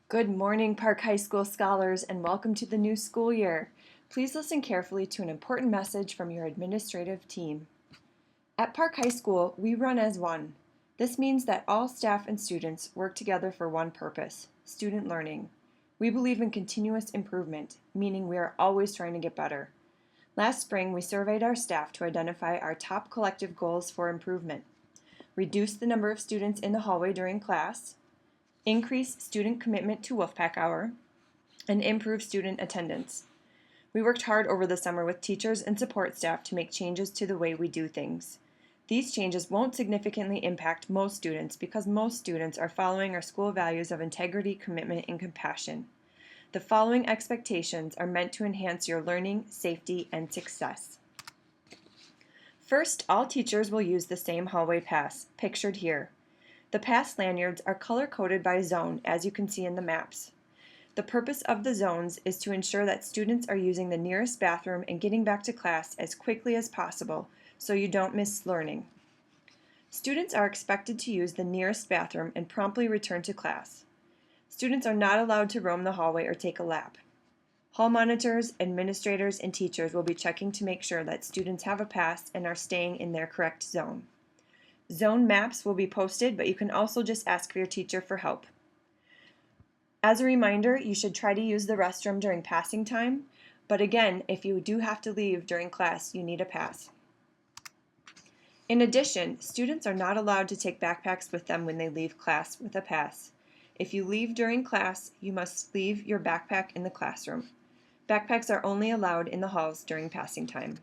Good morning, Park High School scholars, and welcome to the new school year. Please listen carefully to an important message from your administrative team. At Park High School, we run as one. This means that all staff and students work together for one purpose: student learning. We believe in continuous improvement, meaning we are always trying to get better. Last spring, we surveyed our staff to identify our top collective goals for improvement: reduce the number of students in the hallway during class, increase student commitment to Wolfpack Hour, and improve student attendance. We worked hard over the summer with teachers and support staff to make changes to the way we do things. These changes won't significantly impact most students because most students are following our school values of integrity, commitment, and compassion. The following expectations are meant to enhance your learning, safety, and success. First, all teachers will use the same hallway pass, pictured here. The pass lanyards are color-coded by zone, as you can see in the maps. The purpose of the zones is to ensure that students are using the nearest bathroom and getting back to class as quickly as possible so you don't miss learning. Students are expected to use the nearest bathroom and promptly return to class. Students are not allowed to roam the hallway or take a lap. Hall monitors, administrators, and teachers will be checking to make sure that students have a pass and are staying in their correct zone. Zone maps will be posted, but you can also just ask for your teacher for help. As a reminder, you should try to use the restroom during passing time, but again, if you do have to leave during class, you need a pass. In addition, students are not allowed to take backpacks with them when they leave class with a pass. If you leave during class, you must leave your backpack in the classroom. Backpacks are only allowed in the halls during passing time.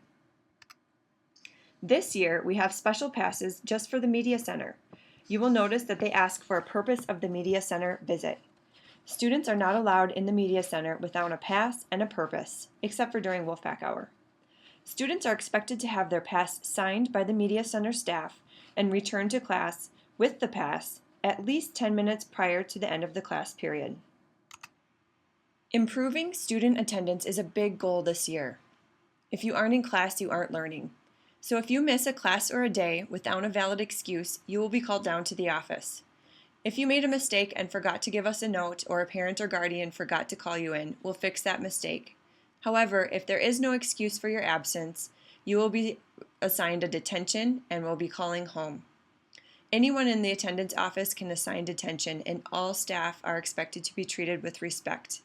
This year, we have special passes just for the Media Center. You will notice that they ask for a purpose of the Media Center visit. Students are not allowed in the Media Center without a pass and a purpose, except for during Wolfpack Hour. Students are expected to have their pass signed by the Media Center staff and return to class with the pass at least 10 minutes prior to the end of the class period. Improving student attendance is a big goal this year. If you aren't in class, you aren't learning. So if you miss a class or a day without a valid excuse, you will be called down to the office. If you made a mistake and forgot to give us a note, or a parent or guardian forgot to call you in, we'll fix that mistake. However, if there is no excuse for your absence, you will be assigned a detention and will be calling home. Anyone in the attendance office can assign detention, and all staff are expected to be treated with respect.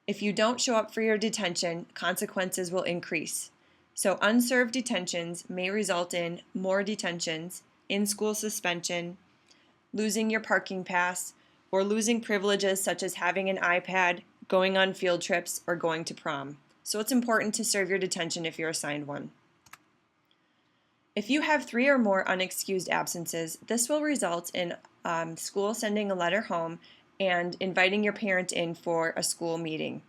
If you don't show up for your detention, consequences will increase. So unserved detentions may result in more detentions, in-school suspension, losing your parking pass, or losing privileges such as having an iPad, going on field trips, or going to prom. So it's important to serve your detention if you're assigned one. If you have 3 or more unexcused absences, this will result in school sending a letter home and inviting your parent in for a school meeting.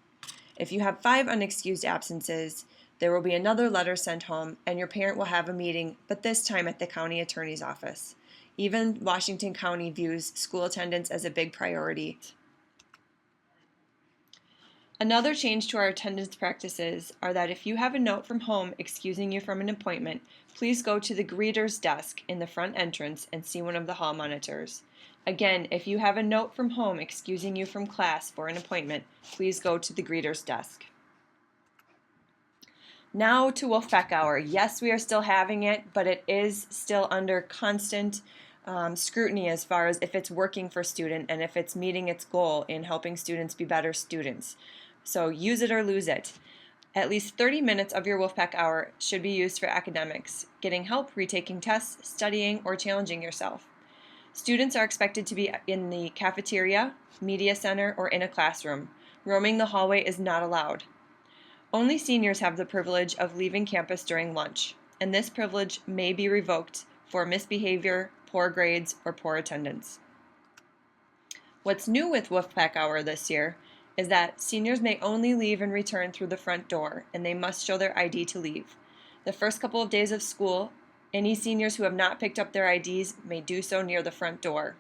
If you have 5 unexcused absences, there will be another letter sent home and your parent will have a meeting, but this time at the county attorney's office. Even Washington County views school attendance as a big priority. Another change to our attendance practices are that if you have a note from home excusing you from an appointment, please go to the greeter's desk in the front entrance and see one of the hall monitors. Again, if you have a note from home excusing you from class for an appointment, please go to the greeter's desk. Now to Wolfpack Hour. Yes, we are still having it, but it is still under constant scrutiny as far as if it's working for student and if it's meeting its goal in helping students be better students. So use it or lose it. At least 30 minutes of your Wolfpack Hour should be used for academics, getting help, retaking tests, studying, or challenging yourself. Students are expected to be in the cafeteria, media center, or in a classroom. Roaming the hallway is not allowed. Only seniors have the privilege of leaving campus during lunch, and this privilege may be revoked for misbehavior, poor grades, or poor attendance. What's new with Wolfpack Hour this year is that seniors may only leave and return through the front door, and they must show their ID to leave. The first couple of days of school, any seniors who have not picked up their IDs may do so near the front door.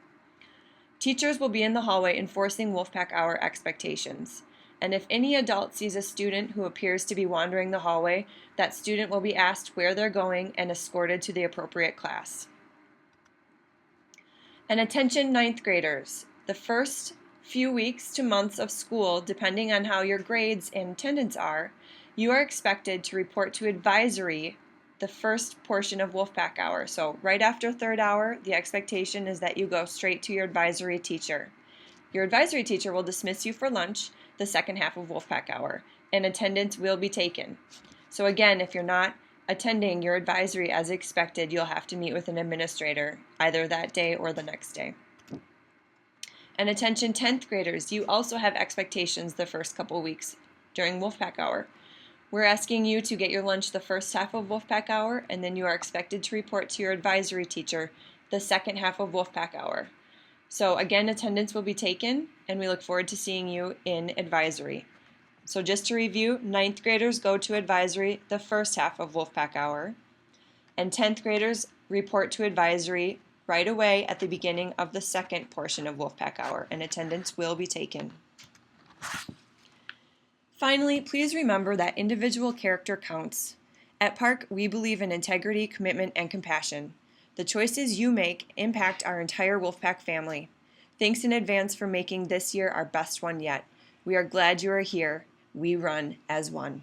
Teachers will be in the hallway enforcing Wolfpack Hour expectations. And if any adult sees a student who appears to be wandering the hallway, that student will be asked where they're going and escorted to the appropriate class. And attention 9th graders. The first few weeks to months of school, depending on how your grades and attendance are, you are expected to report to advisory the first portion of Wolfpack Hour. So right after third hour, the expectation is that you go straight to your advisory teacher. Your advisory teacher will dismiss you for lunch the second half of Wolfpack Hour, and attendance will be taken. So again, if you're not attending your advisory as expected, you'll have to meet with an administrator either that day or the next day. And attention 10th graders, you also have expectations the first couple weeks during Wolfpack Hour. We're asking you to get your lunch the first half of Wolfpack Hour, and then you are expected to report to your advisory teacher the second half of Wolfpack Hour. So again, attendance will be taken, and we look forward to seeing you in advisory. So just to review, 9th graders go to advisory the first half of Wolfpack Hour, and 10th graders report to advisory right away at the beginning of the second portion of Wolfpack Hour, and attendance will be taken. Finally, please remember that individual character counts. At Park, we believe in integrity, commitment, and compassion. The choices you make impact our entire Wolfpack family. Thanks in advance for making this year our best one yet. We are glad you are here. We run as one.